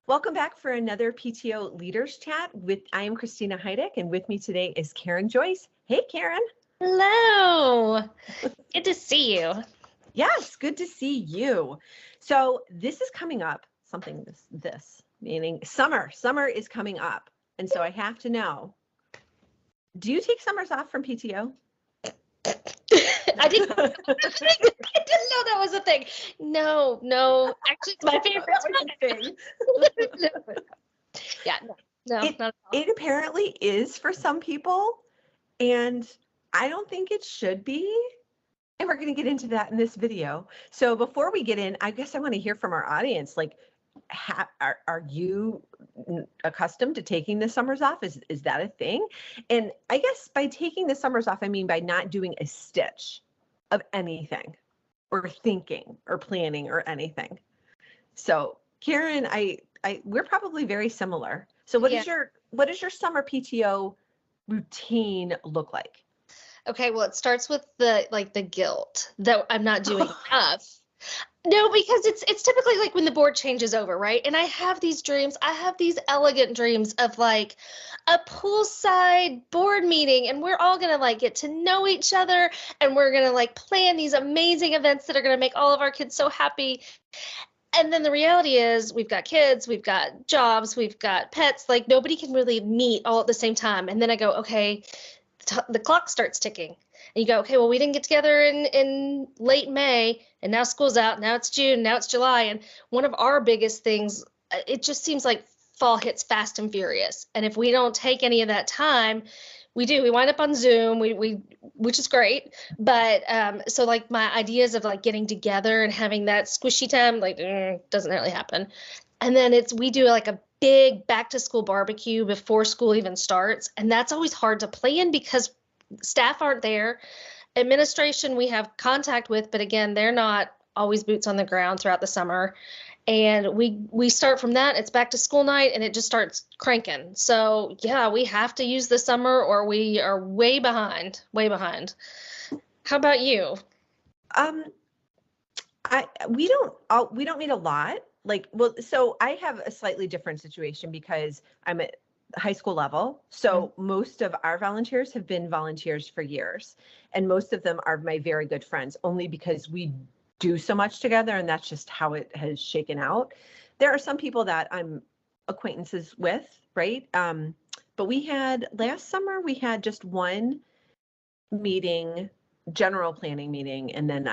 Welcome back for another PTO Leaders Chat. I am Christina and with me today is Karen Joyce. Hey, Karen. Hello. Good to see you. Yes, good to see you. So this is coming up, meaning summer. Summer is coming up. And so I have to know, do you take summers off from PTO? I didn't know that was a thing. No. Actually, it's my favorite thing. Yeah, no, not at all. It apparently is for some people, and I don't think it should be. And we're going to get into that in this video. So before we get in, I guess I want to hear from our audience. Like, are you accustomed to taking the summers off? Is that a thing? And I guess by taking the summers off, I mean by not doing a stitch of anything or thinking or planning or anything. So Karen, we're probably very similar. So what is your summer PTO routine look like? Okay, well, it starts with the guilt that I'm not doing enough. No, because it's typically like when the board changes over, right? And I have these dreams. I have these elegant dreams of like a poolside board meeting, and we're all gonna like get to know each other, and we're gonna like plan these amazing events that are gonna make all of our kids so happy. And then the reality is we've got kids, we've got jobs, we've got pets, like nobody can really meet all at the same time. And then I go, okay, the clock starts ticking. And you go, okay, well, we didn't get together in late May, and now school's out, now it's June, now it's July. And one of our biggest things, it just seems like fall hits fast and furious. And if we don't take any of that time, we wind up on Zoom, which is great. But so like my ideas of like getting together and having that squishy time, like doesn't really happen. And then we do like a big back to school barbecue before school even starts. And that's always hard to plan because staff aren't there. Administration we have contact with, but again, they're not always boots on the ground throughout the summer. And we start from that. It's back to school night and it just starts cranking. So yeah, we have to use the summer or we are way behind. How about you? We don't meet a lot. So I have a slightly different situation because I'm at high school level. So most of our volunteers have been volunteers for years, and most of them are my very good friends only because we do so much together, and that's just how it has shaken out. There are some people that I'm acquaintances with, right? But last summer, we had just one meeting, general planning meeting, and then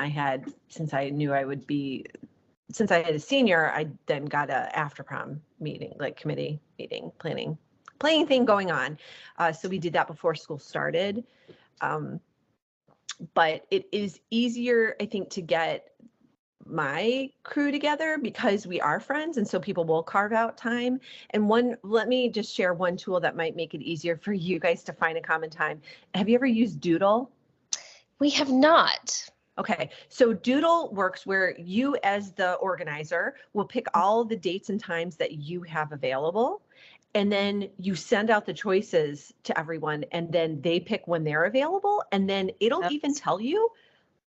since I had a senior, I then got a after prom meeting, like committee meeting, planning thing going on. So we did that before school started. But it is easier, I think, to get my crew together because we are friends, and so people will carve out time. And let me just share one tool that might make it easier for you guys to find a common time. Have you ever used Doodle? We have not. Okay, so Doodle works where you as the organizer will pick all the dates and times that you have available, and then you send out the choices to everyone, and then they pick when they're available, and then it'll even tell you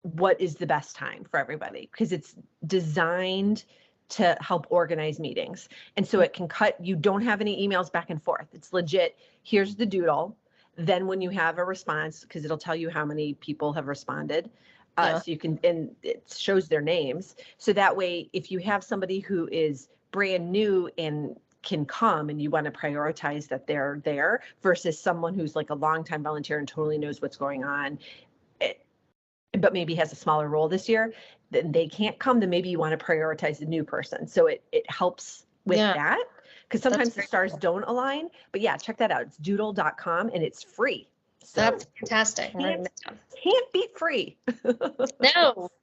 what is the best time for everybody because it's designed to help organize meetings. And so it can you don't have any emails back and forth. It's legit. Here's the Doodle. Then when you have a response, because it'll tell you how many people have responded, so you can, and it shows their names. So that way, if you have somebody who is brand new and can come and you want to prioritize that they're there versus someone who's like a longtime volunteer and totally knows what's going on, but maybe has a smaller role this year, then they can't come, then maybe you want to prioritize the new person. So it helps with that because sometimes the stars don't align. But yeah, check that out. It's doodle.com and it's free. So that's fantastic. Can't beat free.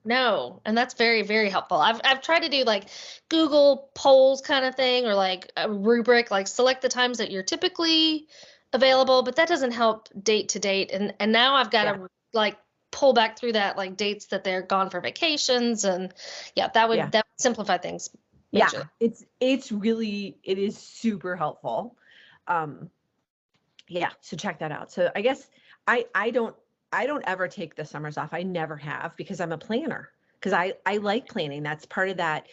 No. And that's very, very helpful. I've tried to do like Google polls kind of thing or like a rubric, like select the times that you're typically available, but that doesn't help date to date. And now I've got to like pull back through that, like dates that they're gone for vacations. And that would simplify things. Majorly. It is super helpful. So check that out. So I guess I don't ever take the summers off. I never have because I'm a planner, because I like planning. That's part of that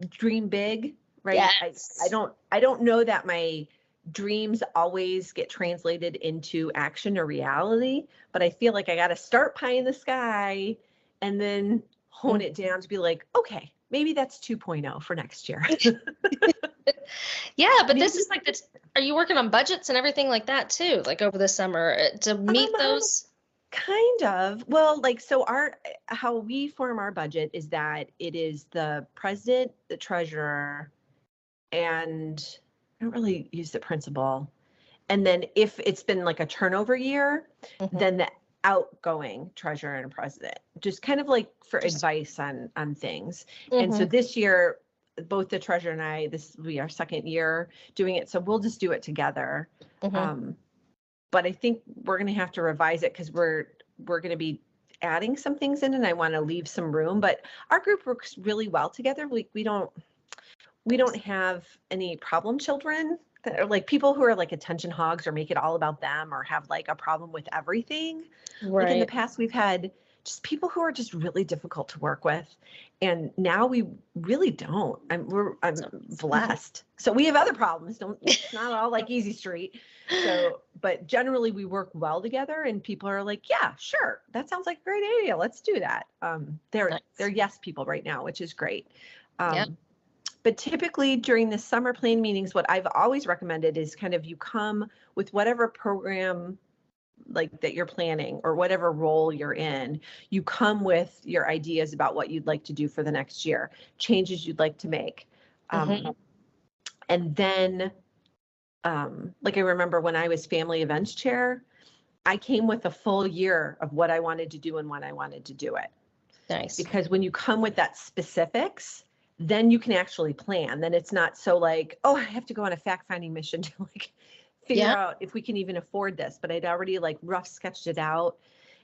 dream big, right? Yes. I don't know that my dreams always get translated into action or reality, but I feel like I got to start pie in the sky and then hone it down to be like, okay, maybe that's 2.0 for next year. Yeah, but this is like this. Are you working on budgets and everything like that too, like over the summer to meet those? Kind of. Well, like, so how we form our budget is that it is the president, the treasurer, and I don't really use the principal. And then if it's been like a turnover year, then the outgoing treasurer and president, just kind of like for advice on things. And so this year, both the treasurer and I, this will be our second year doing it. So we'll just do it together. But I think we're going to have to revise it because we're going to be adding some things in, and I want to leave some room. But our group works really well together. We don't have any problem children that are like people who are like attention hogs or make it all about them or have like a problem with everything. Like in the past, we've had just people who are just really difficult to work with. And now we really don't. I'm blessed. So we have other problems. It's not all like easy street. So, but generally we work well together and people are like, yeah, sure. That sounds like a great idea. Let's do that. They're yes people right now, which is great. But typically during the summer plan meetings, what I've always recommended is kind of you come with whatever program like that you're planning or whatever role you're in, you come with your ideas about what you'd like to do for the next year, changes you'd like to make. And then, like I remember when I was family events chair, I came with a full year of what I wanted to do and when I wanted to do it. Nice. Because when you come with that specifics, then you can actually plan. Then it's not so like, oh, I have to go on a fact-finding mission to like figure out if we can even afford this. But I'd already like rough sketched it out.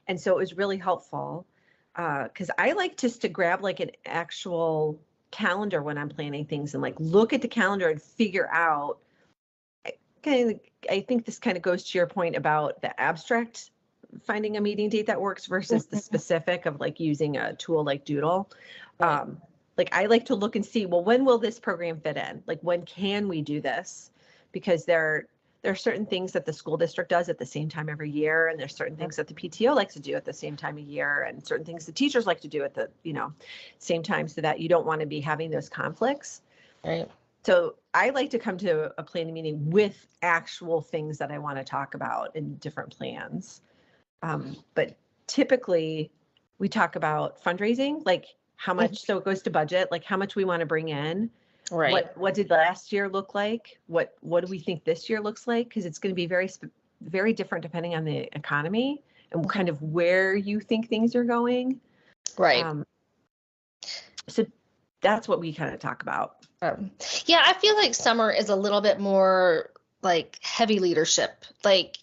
And so it was really helpful because I like just to grab like an actual calendar when I'm planning things and like look at the calendar and figure out. I think this kind of goes to your point about the abstract finding a meeting date that works versus the specific of like using a tool like Doodle. Like I like to look and see, well, when will this program fit in? Like when can we do this? Because there are certain things that the school district does at the same time every year, and there's certain things that the PTO likes to do at the same time of year, and certain things the teachers like to do at the same time, so that you don't want to be having those conflicts. Right. So I like to come to a planning meeting with actual things that I want to talk about in different plans. But typically we talk about fundraising, like how much, so it goes to budget, like how much we want to bring in. Right. What did last year look like? What do we think this year looks like? Because it's going to be very different depending on the economy and kind of where you think things are going. Right. So that's what we kind of talk about. Yeah, I feel like summer is a little bit more like heavy leadership. Like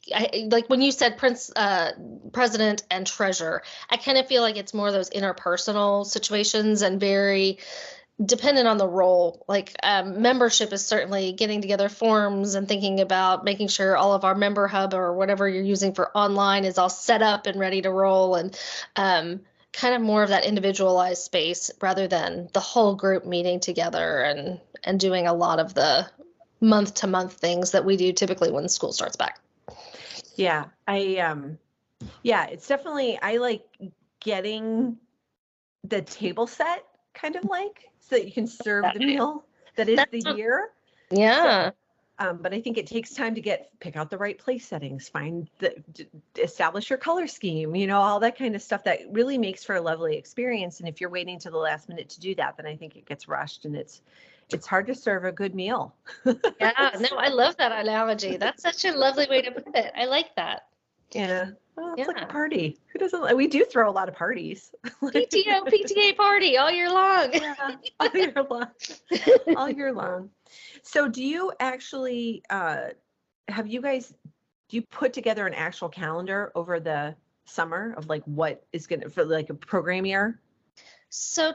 when you said president and treasurer, I kind of feel like it's more of those interpersonal situations and very dependent on the role. Like membership is certainly getting together forms and thinking about making sure all of our member hub or whatever you're using for online is all set up and ready to roll, and kind of more of that individualized space rather than the whole group meeting together and doing a lot of the month to month things that we do typically when school starts back. Yeah, it's definitely, I like getting the table set kind of like, so that you can serve the meal that is the year. Yeah. So, but I think it takes time to pick out the right place settings, establish your color scheme, all that kind of stuff that really makes for a lovely experience. And if you're waiting to the last minute to do that, then I think it gets rushed and it's hard to serve a good meal. Yeah, no, I love that analogy. That's such a lovely way to put it. I like that. Yeah. Well, it's like a party. Who doesn't? We do throw a lot of parties. PTO, PTA party all year long. Yeah, all year long. All year long. So do you actually, do you put together an actual calendar over the summer of like what is going to, for like a program year? So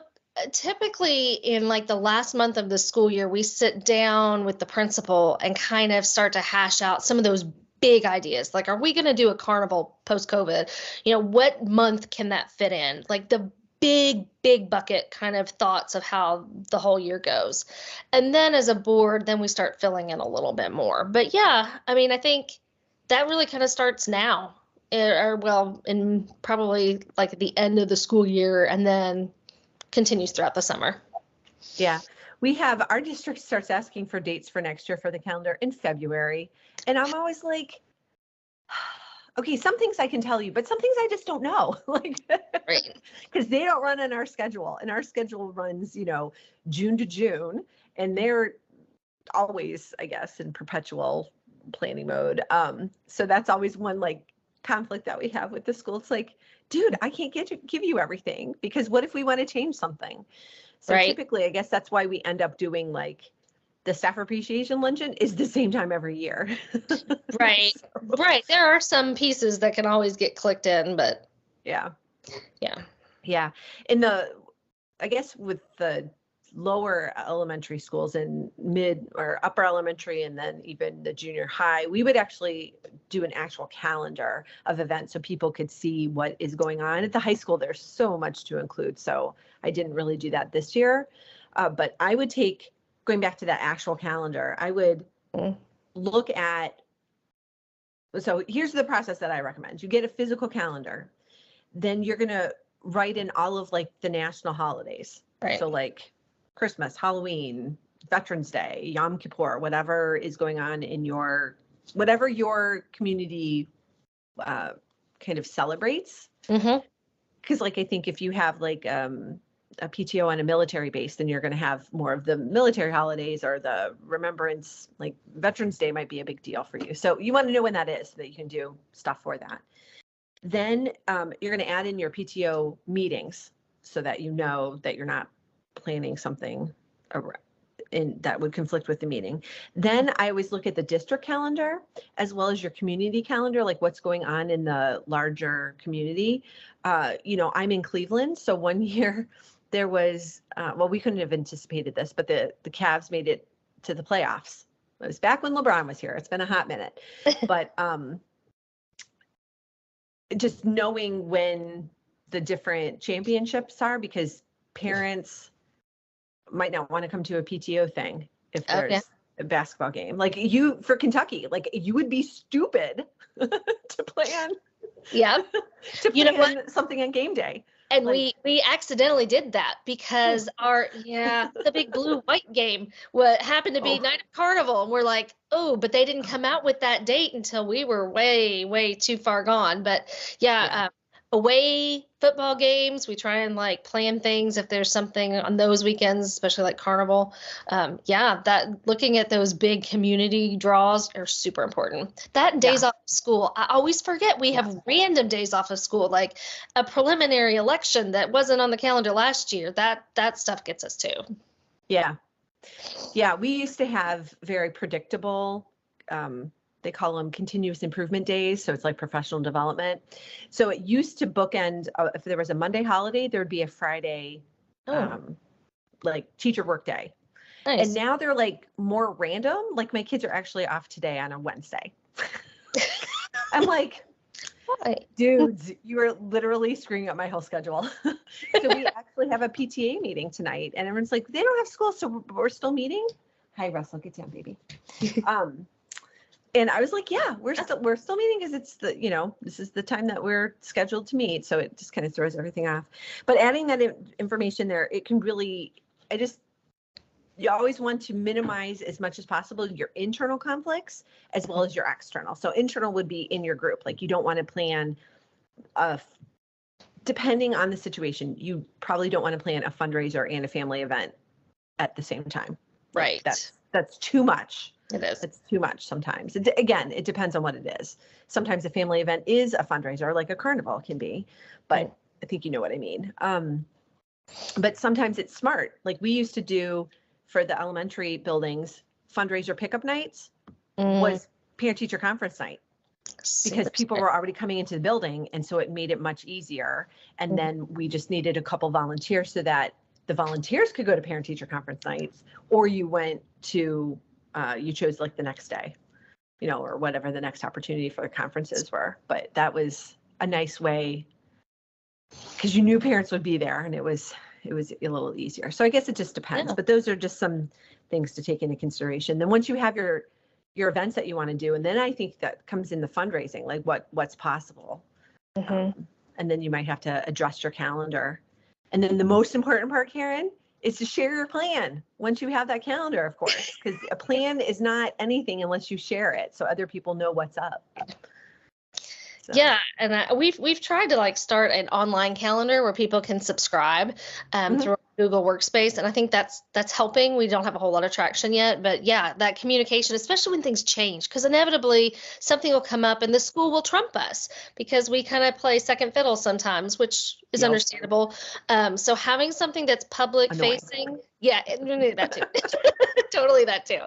typically in like the last month of the school year, we sit down with the principal and kind of start to hash out some of those big ideas. Like, are we going to do a carnival post-COVID? What month can that fit in? Like the big bucket kind of thoughts of how the whole year goes. And then as a board, then we start filling in a little bit more. But yeah, I mean, I think that really kind of starts now, or well, in probably like at the end of the school year, and then continues throughout the summer. Yeah. We have, our district starts asking for dates for next year for the calendar in February. And I'm always like, okay, some things I can tell you, but some things I just don't know. Like, Right. because they don't run on our schedule, and our schedule runs, June to June, and they're always, I guess, in perpetual planning mode. So that's always one like conflict that we have with the school. It's like, dude, I can't give you everything, because what if we want to change something? So Right. typically, I guess that's why we end up doing like the staff appreciation luncheon is the same time every year. Right. So, Right. There are some pieces that can always get clicked in, but yeah. yeah. Yeah. I guess with the lower elementary schools and mid or upper elementary, and then even the junior high, we would actually do an actual calendar of events so people could see what is going on. At the high school, there's so much to include. So I didn't really do that this year. But I would going back to that actual calendar, I would look at, so here's the process that I recommend. You get a physical calendar, then you're going to write in all of like the national holidays. Right. So like Christmas, Halloween, Veterans Day, Yom Kippur, whatever is going on in whatever your community kind of celebrates. Because like, I think if you have like a PTO on a military base, then you're going to have more of the military holidays, or the remembrance, like Veterans Day might be a big deal for you. So you want to know when that is so that you can do stuff for that. Then you're going to add in your PTO meetings so that you know that you're not planning something that would conflict with the meeting. Then I always look at the district calendar as well as your community calendar, like what's going on in the larger community. I'm in Cleveland, so one year there was, we couldn't have anticipated this, but the Cavs made it to the playoffs. It was back when LeBron was here. It's been a hot minute, but just knowing when the different championships are, because parents might not want to come to a PTO thing if there's a basketball game. Like for Kentucky, like you would be stupid to plan. Yeah. To plan something on game day. And we accidentally did that because the big blue-white game happened to be Night of Carnival. And we're like, but they didn't come out with that date until we were way, way too far gone. But away football games, we try and like plan things if there's something on those weekends, especially like Carnival. That looking at those big community draws are super important. That and days off of school. I always forget we have random days off of school, like a preliminary election that wasn't on the calendar last year. That stuff gets us too. Yeah. Yeah. We used to have very predictable, they call them continuous improvement days. So it's like professional development. So it used to bookend, if there was a Monday holiday, there would be a Friday, like teacher work day. Nice. And now they're like more random. Like my kids are actually off today on a Wednesday. I'm like, dudes, you are literally screwing up my whole schedule. So we actually have a PTA meeting tonight, and everyone's like, they don't have school, so we're still meeting. Hi, Russell, get down, baby. And I was like, yeah, we're still meeting because it's this is the time that we're scheduled to meet. So it just kind of throws everything off. But adding that information there, it can really, you always want to minimize as much as possible your internal conflicts as well as your external. So internal would be in your group. Like you don't want to plan, depending on the situation, you probably don't want to plan a fundraiser and a family event at the same time. Right. That's too much. It is. It's too much sometimes. Again, it depends on what it is. Sometimes a family event is a fundraiser, like a carnival can be, but I think you know what I mean. But sometimes it's smart. Like we used to do for the elementary buildings, fundraiser pickup nights was parent-teacher conference night because people were already coming into the building, and so it made it much easier. And then we just needed a couple volunteers so that the volunteers could go to parent-teacher conference nights, or you went to you chose like the next day, or whatever the next opportunity for the conferences were. But that was a nice way because you knew parents would be there, and it was a little easier. So I guess it just depends, Yeah. but those are just some things to take into consideration. Then once you have your events that you want to do, and then I think that comes in the fundraising, like what's possible. And then you might have to adjust your calendar. And then the most important part, Karen, is to share your plan once you have that calendar, of course, because a plan is not anything unless you share it so other people know what's up. So. Yeah, and we've tried to like start an online calendar where people can subscribe through Google Workspace, and I think that's helping. We don't have a whole lot of traction yet, but yeah, that communication, especially when things change, because inevitably something will come up and the school will trump us because we kind of play second fiddle sometimes, which is understandable. So having something that's public facing, that too. Totally that too.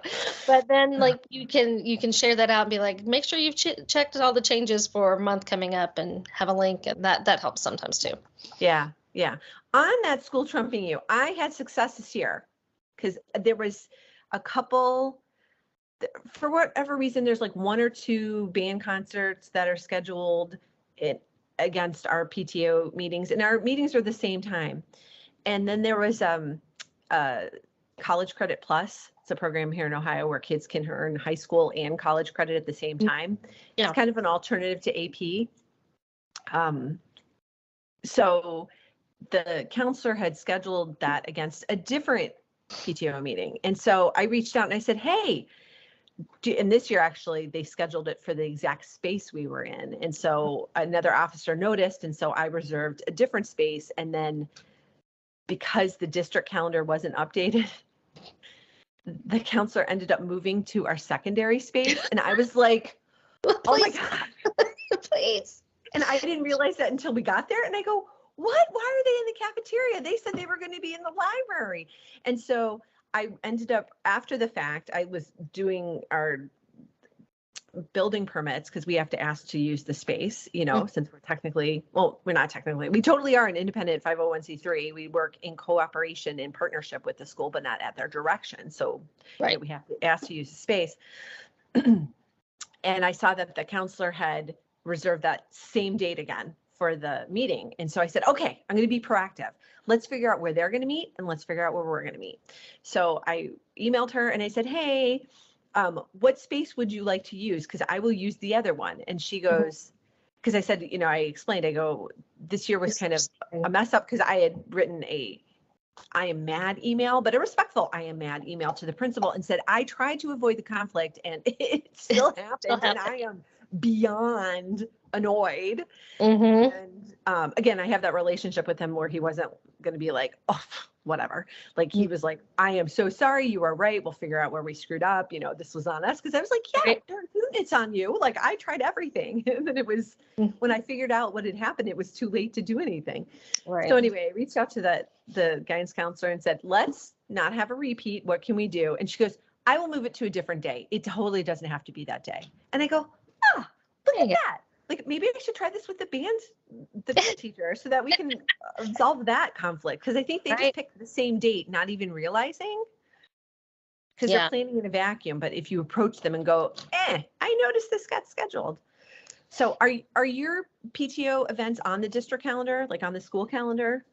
But then like you can share that out and be like, make sure you've checked all the changes for a month coming up and have a link, and that helps sometimes too. Yeah. On that school trumping you, I had success this year because there was a couple, for whatever reason, there's like 1 or 2 band concerts that are scheduled against our PTO meetings, and our meetings are the same time. And then there was College Credit Plus. It's a program here in Ohio where kids can earn high school and college credit at the same time. Yeah. It's kind of an alternative to AP. So the counselor had scheduled that against a different PTO meeting. And so I reached out and I said, hey, and this year, actually, they scheduled it for the exact space we were in. And so another officer noticed, and so I reserved a different space. And then because the district calendar wasn't updated, the counselor ended up moving to our secondary space. And I was like, oh my God, please. And I didn't realize that until we got there. And I go, what? Why are they in the cafeteria? They said they were going to be in the library. And so I ended up, after the fact, I was doing our building permits because we have to ask to use the space, since we're technically, well, we're not technically, we totally are an independent 501c3. We work in cooperation, in partnership with the school, but not at their direction. So we have to ask to use the space. And I saw that the counselor had reserved that same date again for the meeting. And so I said, okay, I'm going to be proactive. Let's figure out where they're going to meet and let's figure out where we're going to meet. So I emailed her and I said, hey, what space would you like to use? Because I will use the other one. And she goes, because I said, I explained, I go, this year was kind of a mess up because I had written I am mad email, but a respectful I am mad email to the principal and said, I tried to avoid the conflict and it still happened. And I am beyond annoyed. And again, I have that relationship with him where he wasn't going to be like, oh, whatever. Like he was like, I am so sorry. You are right. We'll figure out where we screwed up. This was on us. Cause I was like, yeah, it's on you. Like I tried everything. And then it was when I figured out what had happened, it was too late to do anything. Right. So anyway, I reached out to the guidance counselor and said, let's not have a repeat. What can we do? And she goes, I will move it to a different day. It totally doesn't have to be that day. And I go, look at that. Like maybe I should try this with the band teacher so that we can resolve that conflict. Because I think they just picked the same date, not even realizing. Because they're planning in a vacuum. But if you approach them and go, I noticed this got scheduled. So are your PTO events on the district calendar, like on the school calendar?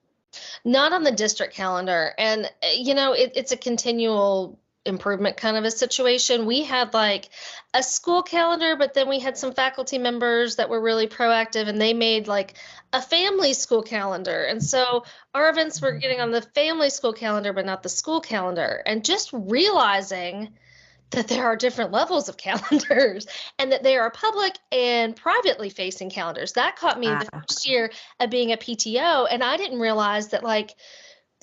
Not on the district calendar. And, it's a continual improvement kind of a situation. We had like a school calendar, but then we had some faculty members that were really proactive and they made like a family school calendar. And so our events were getting on the family school calendar, but not the school calendar. And just realizing that there are different levels of calendars and that they are public and privately facing calendars. That caught me the first year of being a PTO. And I didn't realize that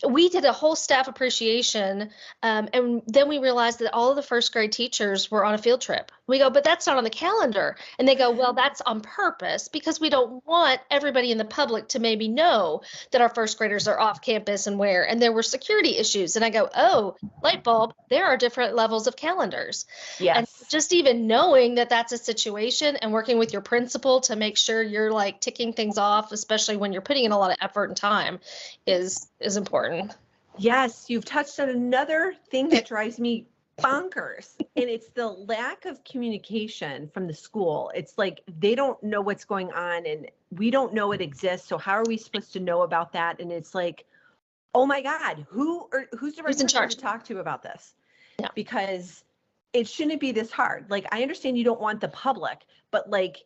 we did a whole staff appreciation, and then we realized that all of the first grade teachers were on a field trip. We go, but that's not on the calendar. And they go, well, that's on purpose because we don't want everybody in the public to maybe know that our first graders are off campus and where, and there were security issues. And I go, oh, light bulb, there are different levels of calendars. Yes. And just even knowing that that's a situation and working with your principal to make sure you're like ticking things off, especially when you're putting in a lot of effort and time is important. Yes, you've touched on another thing that drives me bonkers. And it's the lack of communication from the school. It's like they don't know what's going on and we don't know it exists. So how are we supposed to know about that? And it's like, oh my God, who's the right Who's in person charge? to talk to about this? Yeah. Because it shouldn't be this hard. Like, I understand you don't want the public, but like,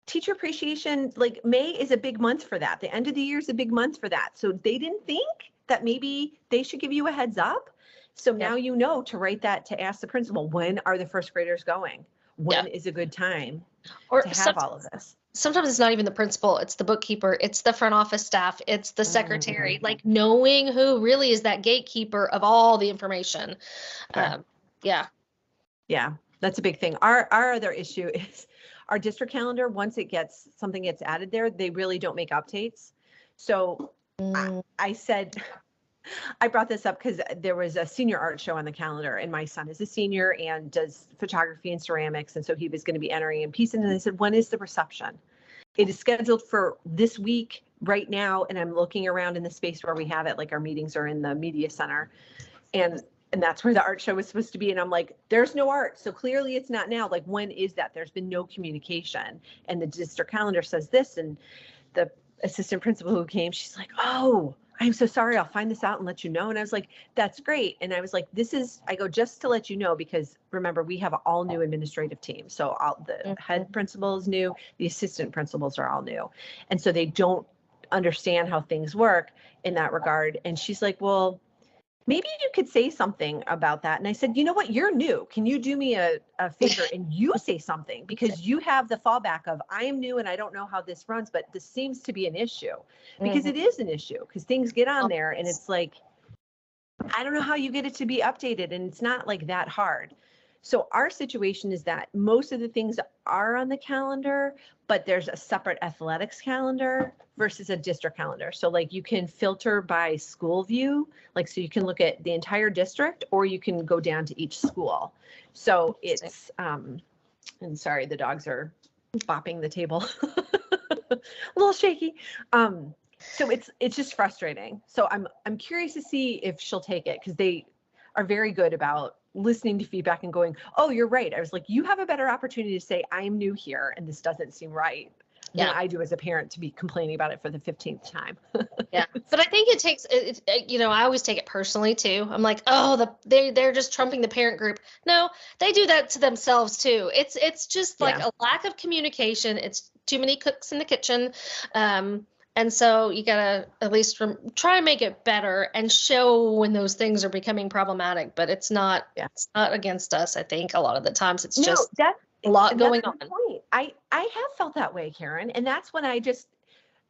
teacher appreciation, like May is a big month for that. The end of the year is a big month for that. So they didn't think that maybe they should give you a heads up. So now you know to write that, to ask the principal, when are the first graders going? When is a good time to have all of this? Sometimes it's not even the principal, it's the bookkeeper, it's the front office staff, it's the secretary, like knowing who really is that gatekeeper of all the information. Sure. Yeah, that's a big thing. Our other issue is our district calendar. Once something gets added there, they really don't make updates. So I said, I brought this up because there was a senior art show on the calendar and my son is a senior and does photography and ceramics. And so he was going to be entering in pieces. And I said, when is the reception? It is scheduled for this week right now. And I'm looking around in the space where we have it, like our meetings are in the media center. And that's where the art show was supposed to be. And I'm like, there's no art. So clearly it's not now. Like, when is that? There's been no communication. And the district calendar says this. And the assistant principal who came, she's like, oh, I'm so sorry. I'll find this out and let you know. And I was like, that's great. And I was like, I go, just to let you know, because remember, we have an all new administrative team. So the head principal is new. The assistant principals are all new. And so they don't understand how things work in that regard. And she's like, well, maybe you could say something about that. And I said, you know what, you're new. Can you do me a favor and you say something? Because you have the fallback of, I am new and I don't know how this runs, but this seems to be an issue. Because it is an issue, because things get on there and it's like, I don't know how you get it to be updated, and it's not like that hard. So our situation is that most of the things are on the calendar, but there's a separate athletics calendar versus a district calendar. So like you can filter by school view, like, so you can look at the entire district or you can go down to each school. So it's, and sorry, the dogs are bopping the table, a little shaky. So it's just frustrating. So I'm curious to see if she'll take it, because they are very good about listening to feedback and going, oh, you're right. I was like, you have a better opportunity to say, I'm new here and this doesn't seem right, than I do as a parent to be complaining about it for the 15th time. Yeah. But I think it takes, I always take it personally too. I'm like, oh, they're just trumping the parent group. No, they do that to themselves too. It's just like a lack of communication. It's too many cooks in the kitchen. And so you gotta at least try and make it better and show when those things are becoming problematic. But it's not against us. I think a lot of the times it's just a lot going on. Point. I have felt that way, Karen, and that's when I felt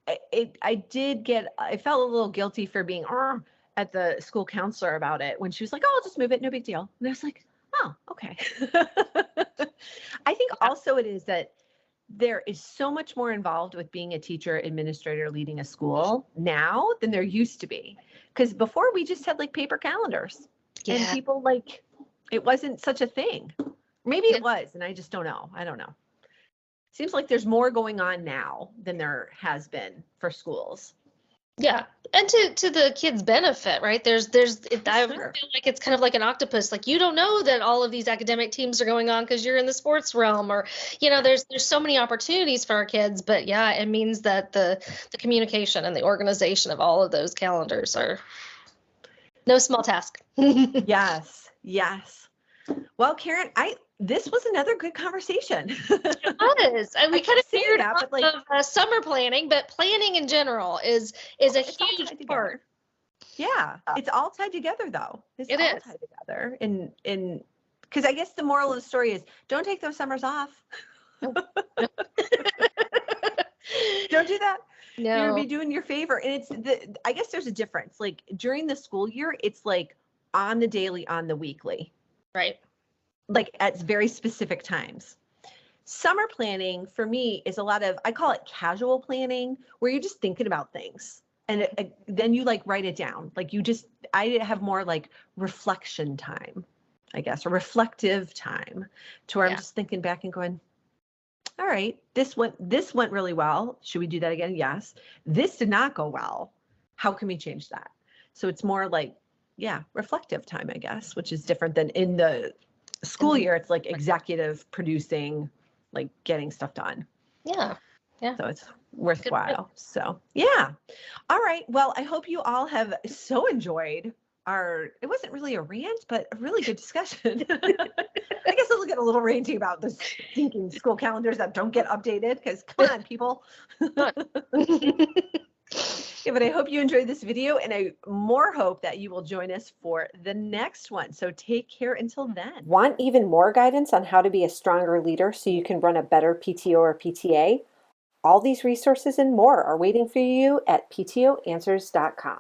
a little guilty for being at the school counselor about it when she was like, oh, I'll just move it, no big deal. And I was like, oh, okay. I think also it is that there is so much more involved with being a teacher, administrator, leading a school now than there used to be. Because before we just had like paper calendars and people it wasn't such a thing. Maybe it was, and I just don't know. I don't know. Seems like there's more going on now than there has been for schools. Yeah. And to the kids' benefit, right? I feel like it's kind of like an octopus. Like, you don't know that all of these academic teams are going on because you're in the sports realm, or, there's so many opportunities for our kids. But yeah, it means that the communication and the organization of all of those calendars are no small task. Yes. Well, Karen, this was another good conversation. It was. And we kind of figured out of summer planning, but planning in general is a huge part. Yeah, it's all tied together, though. It's all tied together. And because I guess the moral of the story is, don't take those summers off. Don't do that. No. You're gonna be doing your favor. And I guess there's a difference. Like during the school year, it's like on the daily, on the weekly. Right. Like at very specific times. Summer planning for me is a lot of, I call it casual planning, where you're just thinking about things. And then you write it down. I have more reflection time, I guess, or reflective time, to where I'm just thinking back and going, all right, this went really well. Should we do that again? Yes. This did not go well. How can we change that? So it's more like reflective time, I guess, which is different than in the school year. It's like executive producing, like getting stuff done. Yeah. So it's worthwhile. So yeah. All right. Well, I hope you all have so enjoyed it wasn't really a rant, but a really good discussion. I guess it'll get a little ranty about the stinking school calendars that don't get updated, because come on, people. Yeah, but I hope you enjoyed this video, and I more hope that you will join us for the next one. So take care until then. Want even more guidance on how to be a stronger leader so you can run a better PTO or PTA? All these resources and more are waiting for you at ptoanswers.com.